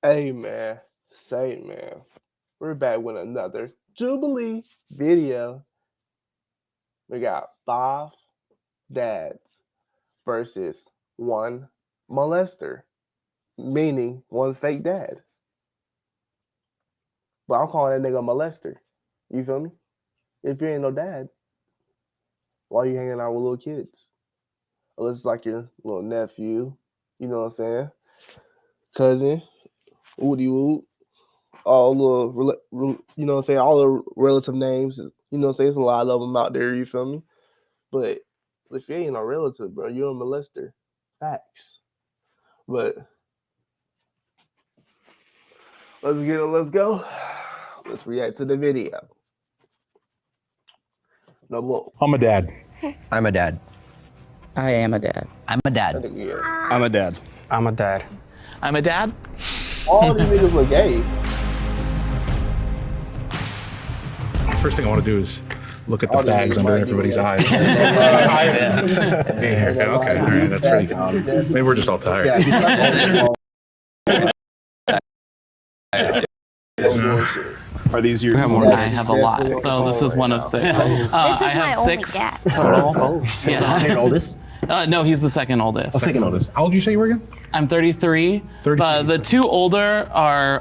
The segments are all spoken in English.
Hey man, say man, we're back with another Jubilee video. We got 5 dads versus 1 molester, meaning 1 fake dad. But I'm calling that nigga a molester. You feel me? If you ain't no dad, why you hanging out with little kids? Unless it's like your little nephew, you know what I'm saying? Cousin, woody woo, all you know what I'm saying? All the relative names, you know what I'm saying? There's a lot of them out there, you feel me? But if you ain't no relative, bro, you're a molester. Facts. But let's go. Let's react to the video. No more. I'm a dad. I'm a dad. I am a dad. I'm a dad. I'm a dad. I'm a dad. I'm a dad. All these niggas look gay. First thing I want to do is look at the All these bags niggas under might everybody's be eyes. Okay, all right, that's pretty good. Maybe we're just all tired. Are these your? I have a lot, so this is one of 6. This is I have my only 6 dad. total. Second oldest? No, he's the second oldest. Second oldest. How old did you say you were again? I'm 33. 33. The 2 older are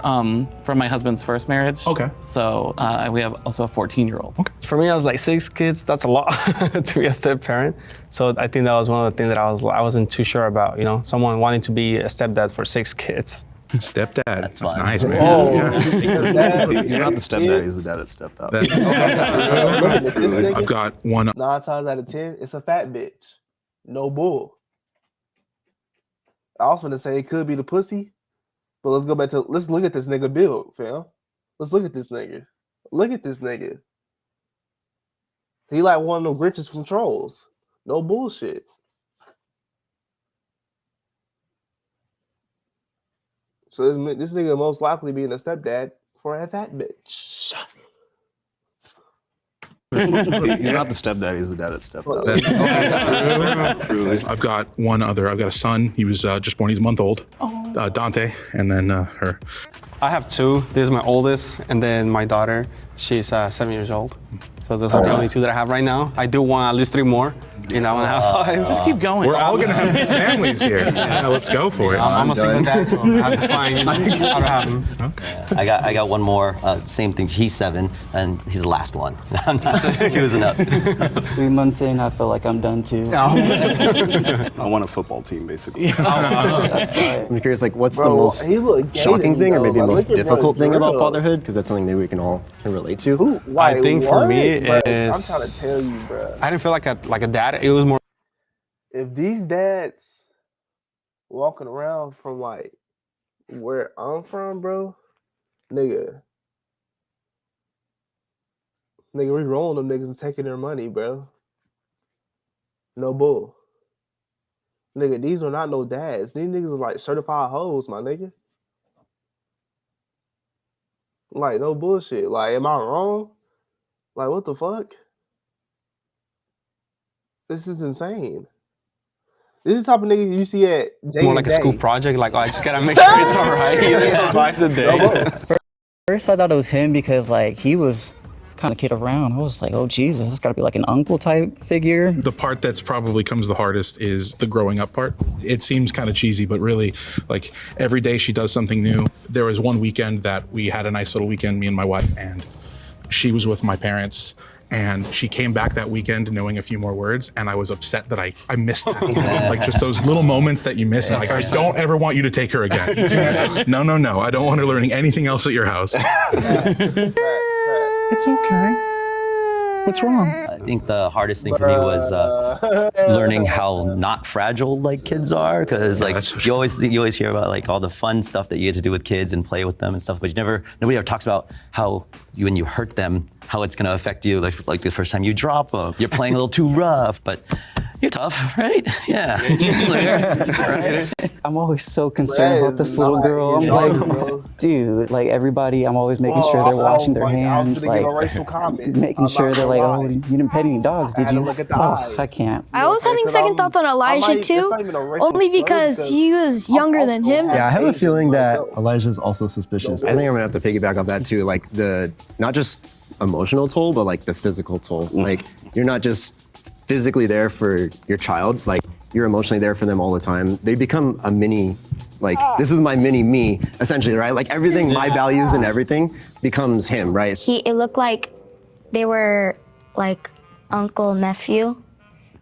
from my husband's first marriage. Okay. So we have also a 14-year-old. Okay. For me, I was like 6 kids. That's a lot to be a step parent. So I think that was one of the things that I wasn't too sure about. You know, someone wanting to be a stepdad for 6 kids. Stepdad. That's fine. nice, man. Oh, Yeah. He's not the stepdad, he's the dad that stepped out. I've got one. 9 times out of 10, it's a fat bitch. No bull. I was gonna say it could be the pussy, but let's look at this nigga build, fam. Let's look at this nigga. Look at this nigga. He like one of the richest from Trolls. No bullshit. So this nigga most likely being a stepdad for a fat bitch. He's not the stepdad, he's the dad that stepped out. Truly. I've got one other. I've got a son. He was just born. He's a month old. Dante, and then her. I have 2. This is my oldest, and then my daughter. She's 7 years old. So those are the only 2 that I have right now. I do want at least 3 more. You know, I want to have 5. Just keep going. We're all gonna have big families here. Yeah, let's go for it. I'm a single dad, so I have to find how to have them. Okay. I got one more. Same thing. He's 7, and he's the last one. 2 is enough. 3 months in, I feel like I'm done too. I want a football team, basically. I'm curious, like, what's the Bro, most he look gay to shocking me, thing, or though. maybe the Like, most look at difficult Brother thing about Drill. fatherhood? Because that's something maybe we can all can relate to. Wait, think for what? me Bro, is- I'm trying to tell you, bro. I didn't feel like a dad. It was more. If these dads walking around from like where I'm from, bro, nigga, we rolling them niggas and taking their money, bro. No bull. Nigga, these are not no dads. These niggas are like certified hoes, my nigga. Like, no bullshit. Like, am I wrong? Like, what the fuck? This is insane. This is the type of nigga you see at day More to like a school day. project. Like, oh, I just gotta make sure it's all right. He survives the day. First, I thought it was him because like he was kind of kid around. I was like, oh Jesus, this got to be like an uncle type figure. The part that's probably comes the hardest is the growing up part. It seems kind of cheesy, but really, like, every day she does something new. There was one weekend that we had a nice little weekend, me and my wife, and she was with my parents. And she came back that weekend knowing a few more words, and I was upset that I missed that. Like, just those little moments that you miss. And like, I don't ever want you to take her again. No. I don't want her learning anything else at your house. It's okay. What's wrong? I think the hardest thing for me was learning how not fragile like kids are, because like you always hear about like all the fun stuff that you get to do with kids and play with them and stuff, but nobody ever talks about how when you hurt them, how it's gonna affect you. Like the first time you drop them, you're playing a little too rough. But you're tough, right? Yeah. Right? I'm always so concerned about this little girl. I'm like, dude, like everybody, I'm always making sure they're washing their hands, like making sure they're like, oh, you didn't pet any dogs, did you? Oh, I can't. I was having second thoughts on Elijah too, only because he was younger than him. Yeah, I have a feeling that Elijah's also suspicious. I think I'm gonna have to piggyback off that too, like the not just emotional toll, but like the physical toll. Like you're not just physically there for your child, like you're emotionally there for them all the time. They become a mini, like this is my mini me, essentially, right? Like everything, my values and everything becomes him, right? It looked like they were like uncle, nephew,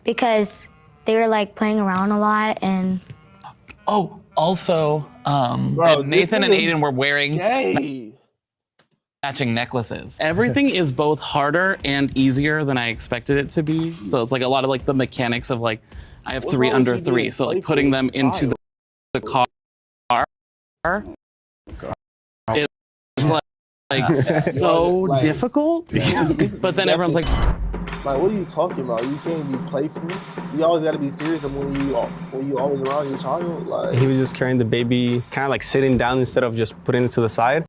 because they were like playing around a lot and. Oh, also, Nathan and Aiden were wearing matching necklaces. Everything is both harder and easier than I expected it to be. So it's like a lot of like the mechanics of like, I have 3 under 3. So like putting them into the car is like so difficult. But then everyone's like, what are you talking about? You can't be playful. You always gotta be serious when you always around your child. Like he was just carrying the baby, kind of like sitting down instead of just putting it to the side.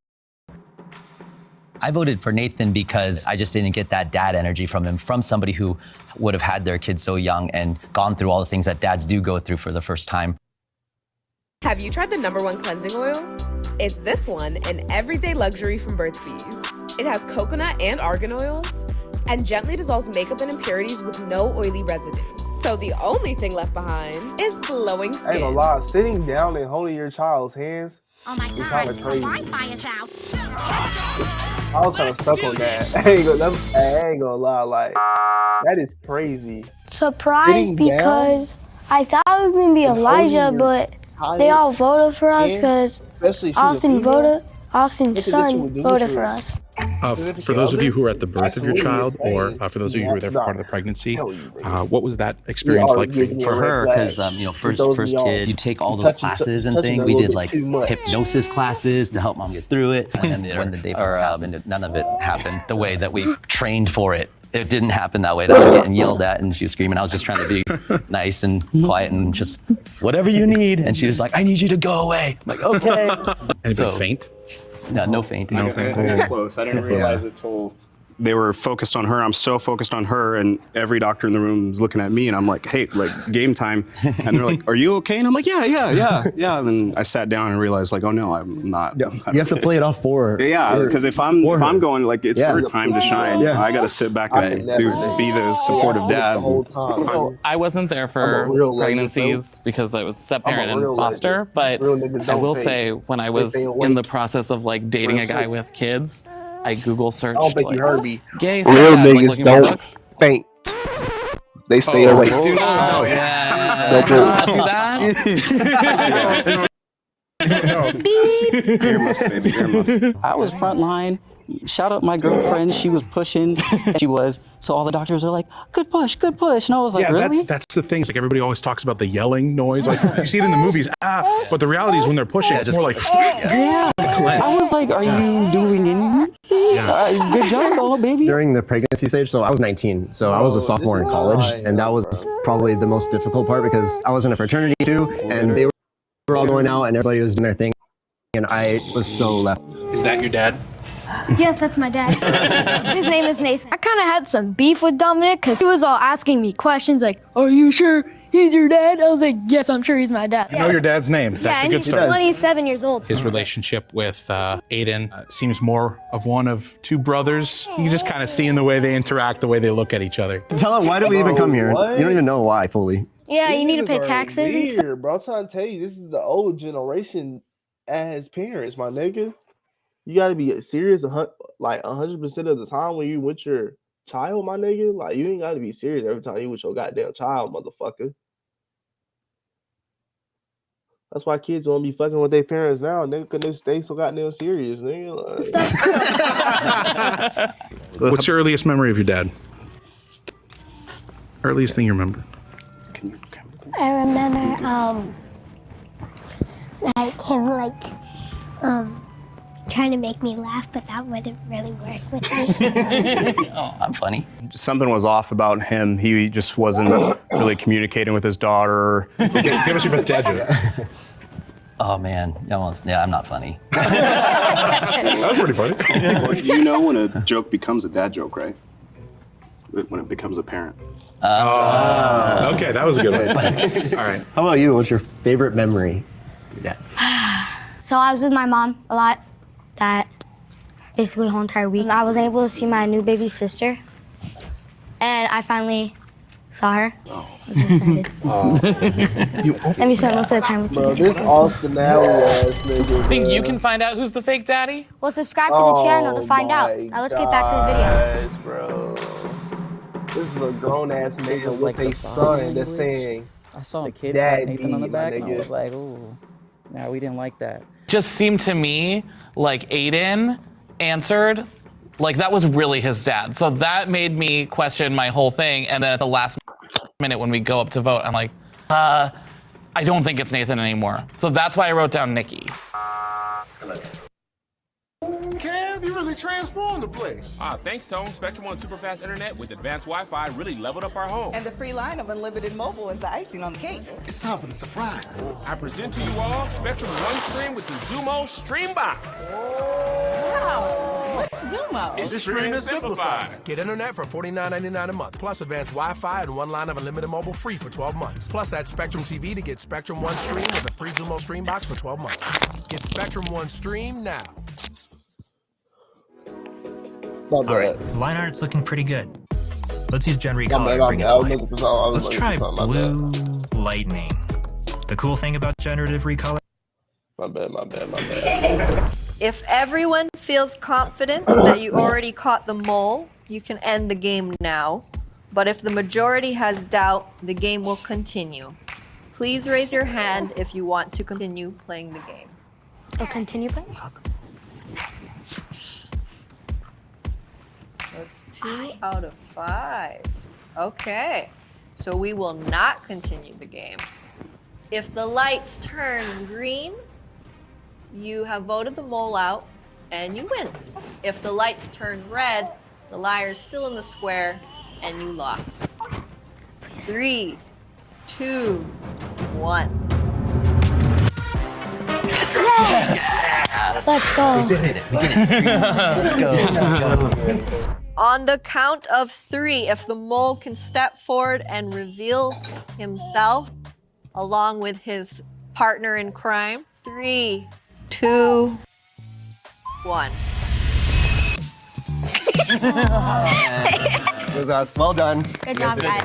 I voted for Nathan because I just didn't get that dad energy from him, from somebody who would have had their kids so young and gone through all the things that dads do go through for the first time. Have you tried the #1 cleansing oil? It's this one, an everyday luxury from Burt's Bees. It has coconut and argan oils and gently dissolves makeup and impurities with no oily residue. So the only thing left behind is glowing skin. I ain't gonna lie, sitting down and holding your child's hands is kind of crazy. Wi-Fi is out. I was kind of stuck on that. I ain't gonna lie, like that is crazy. Surprised because I thought it was gonna be Elijah, but they all voted for us because Austin's son voted for us. For those of you who were at the birth of your child, or for those of you who were there for part of the pregnancy, what was that experience like for you? For her, because first kid, you take all those classes and things. We did like hypnosis classes to help mom get through it, and then when the day happened, none of it happened the way that we trained for it. It didn't happen that way. I was getting yelled at and she was screaming. I was just trying to be nice and quiet and just whatever you need. And she was like, I need you to go away. I'm like, okay. Anybody faint? No fainting. No fainting. Close. I didn't realize it till they were focused on her. I'm so focused on her, and every doctor in the room is looking at me, and I'm like, hey, like game time. And they're like, are you okay? And I'm like, yeah. And then I sat down and realized, like, oh no, I'm not. Yeah. You have to play it off for her. Yeah, because if I'm going, like, it's her time to shine. Yeah. I got to sit back and be the supportive dad. So I wasn't there for pregnancies because I was step parent and foster, but I will say when I was in the process of like dating a guy with kids, I Google searched. I don't think you heard me. Gay real niggas like, don't faint. They stay awake. Do not do that. I was frontline. Shout out my girlfriend. She was pushing. She was. So all the doctors are like, good push. And I was like, really? That's the thing. It's like everybody always talks about the yelling noise. Like you see it in the movies, but the reality is when they're pushing, it's more like, I was like, are you doing anything? Good job, baby. During the pregnancy stage, so I was 19, so I was a sophomore in college, and that was probably the most difficult part because I was in a fraternity too, and they were all going out and everybody was doing their thing, and I was so left. Is that your dad? Yes, that's my dad. His name is Nathan. I kind of had some beef with Dominic because he was all asking me questions like, are you sure he's your dad? I was like, yes, I'm sure he's my dad. You know your dad's name. That's a good start. He's 27 years old. His relationship with Aiden seems more of one of two brothers. You can just kind of see in the way they interact, the way they look at each other. Tell him, why did we even come here? You don't even know why fully. Yeah, you need to pay taxes and stuff. Bro, I'm trying to tell you, this is the old generation as parents, my nigga. You gotta be serious, like 100% of the time when you with your child, my nigga. Like you ain't gotta be serious every time you with your goddamn child, motherfucker. That's why kids won't be fucking with their parents now, nigga, because they stay so goddamn serious, nigga. Like. What's your earliest memory of your dad? Earliest thing you remember? I remember like him trying to make me laugh, but that wouldn't really work with me. Oh, I'm funny. Something was off about him. He just wasn't really communicating with his daughter. Give us your best dad joke. Oh man, yeah, I'm not funny. That was pretty funny. Well, you know when a joke becomes a dad joke, right? When it becomes apparent. Okay, that was a good one. All right. How about you? What's your favorite memory? Yeah. So I was with my mom a lot, that basically the whole entire week. I was able to see my new baby sister, and I finally saw her. I was excited. And we spent most of the time with Bro, you this guys. Austin Alley ass nigga. Think you bro. can find out who's the fake daddy? Well, subscribe to the channel to find out. Now let's get back to the video. Gosh, bro. This is a grown ass It nigga was with like a the son body that's language. saying, I saw a kid Daddy, pat Nathan on the my back, and I nigga. was like, "Ooh, nah, we didn't like that." Just seemed to me like Aiden answered like that was really his dad. So that made me question my whole thing. And then at the last minute when we go up to vote, I'm like, I don't think it's Nathan anymore. So that's why I wrote down Nikki. Kev, you really transformed the place. Thanks, Tone. Spectrum One superfast internet with advanced Wi-Fi really leveled up our home. And the free line of unlimited mobile is the icing on the cake. It's time for the surprise. I present to you all Spectrum One Stream with the Zumo Stream Box. Wow. What's Zumo? It's stream and simplified. Get internet for $49.99 a month, plus advanced Wi-Fi and one line of unlimited mobile free for 12 months. Plus add Spectrum TV to get Spectrum One Stream with a free Zumo Stream Box for 12 months. Get Spectrum One Stream now. All right, line art's looking pretty good. Let's use Gen My Recolor bad, to bring it I to was life. looking for something. I was Let's looking try for something, my blue bad. lightning. The cool thing about generative recolor. My bad. If everyone feels confident that you already caught the mole, you can end the game now. But if the majority has doubt, the game will continue. Please raise your hand if you want to continue playing the game. Oh, continue playing? That's 2 out of 5. Okay, so we will not continue the game. If the lights turn green, you have voted the mole out and you win. If the lights turn red, the liar's still in the square and you lost. 3, 2, 1. Yes! Let's go. We did it. Let's go. On the count of 3, if the mole can step forward and reveal himself along with his partner in crime. 3, 2, 1. It was well done. Good job, guys.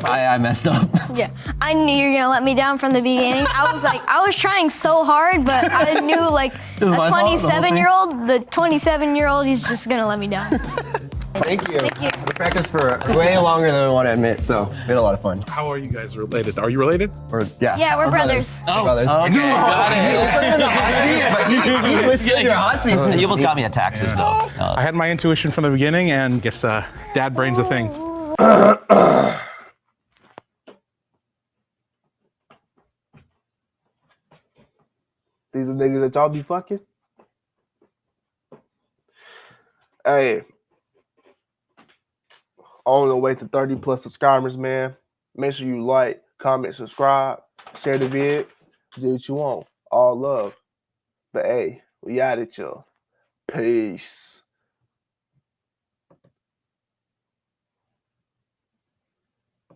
I messed up. Yeah, I knew you were gonna let me down from the beginning. I was trying so hard, but I knew like a 27-year-old, the 27-year-old, he's just gonna let me down. Thank you. We practiced for way longer than we want to admit, so we had a lot of fun. How are you guys related? Are you related? Yeah, we're brothers. Oh, brothers. Okay, got it. You put him in the hot seat, but you withstood your hot seat. You almost got me at taxes, though. I had my intuition from the beginning, and guess dad brain's a thing. These are niggas that y'all be fucking. Hey, on the way to 30 plus subscribers, man. Make sure you like, comment, subscribe, share the vid. Do what you want. All love. But hey, we out at y'all. Peace.